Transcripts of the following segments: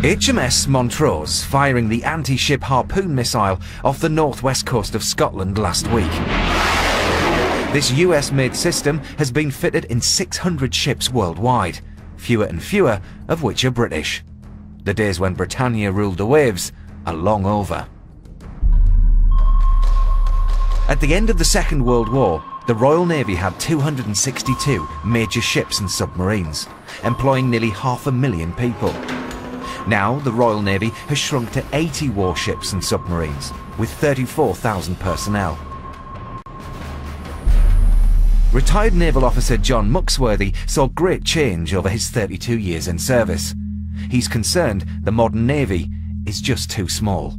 HMS Montrose firing the anti-ship Harpoon missile off the northwest coast of Scotland last week. This US-made system has been fitted in 600 ships worldwide, fewer and fewer of which are British. The days when Britannia ruled the waves are long over. At the end of the Second World War, the Royal Navy had 262 major ships and submarines, employing nearly 500,000 people. Now, the Royal Navy has shrunk to 80 warships and submarines, with 34,000 personnel. Retired naval officer John Muxworthy saw great change over his 32 years in service. He's concerned the modern Navy is just too small.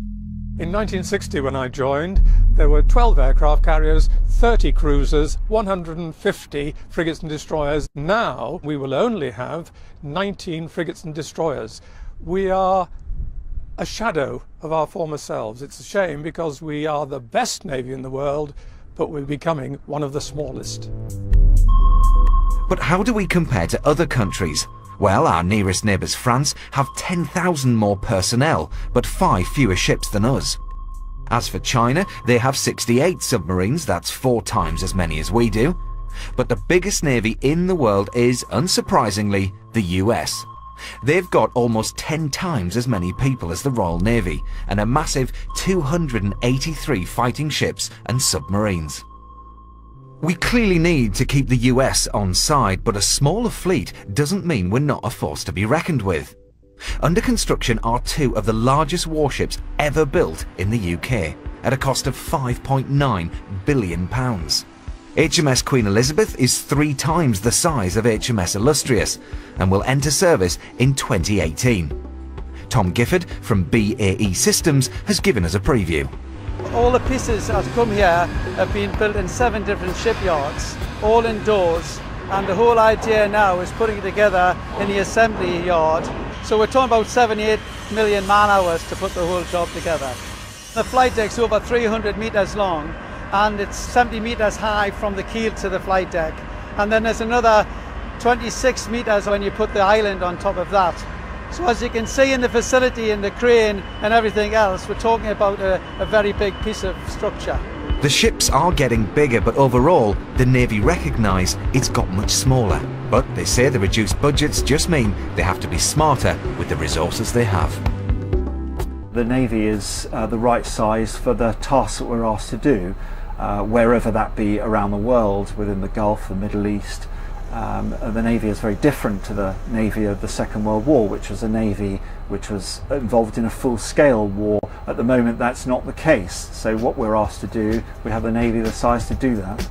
In 1960, when I joined, there were 12 aircraft carriers, 30 cruisers, 150 frigates and destroyers. Now we will only have 19 frigates and destroyers. We are a shadow of our former selves. It's a shame because we are the best Navy in the world, but we're becoming one of the smallest. But how do we compare to other countries? Well, our nearest neighbours France have 10,000 more personnel, but 5 fewer ships than us. As for China, they have 68 submarines, that's 4 times as many as we do. But the biggest navy in the world is, unsurprisingly, the US. They've got almost 10 times as many people as the Royal Navy, and a massive 283 fighting ships and submarines. We clearly need to keep the US on side, but a smaller fleet doesn't mean we're not a force to be reckoned with. Under construction are 2 of the largest warships ever built in the UK, at a cost of £5.9 billion. HMS Queen Elizabeth is 3 times the size of HMS Illustrious and will enter service in 2018. Tom Gifford from BAE Systems has given us a preview. All the pieces that come here have been built in 7 different shipyards, all indoors, and the whole idea now is putting it together in the assembly yard. So we're talking about 78 million man-hours to put the whole job together. The flight deck's over 300 metres long, and it's 70 metres high from the keel to the flight deck. And then there's another 26 metres when you put the island on top of that. So as you can see in the facility and the crane and everything else, we're talking about a very big piece of structure. The ships are getting bigger, but overall, the Navy recognise it's got much smaller. But they say the reduced budgets just mean they have to be smarter with the resources they have. The Navy is the right size for the tasks that we're asked to do, wherever that be around the world, within the Gulf, the Middle East. The Navy is very different to the Navy of the Second World War, which was a Navy which was involved in a full-scale war. At the moment, that's not the case. So what we're asked to do, we have a Navy the size to do that.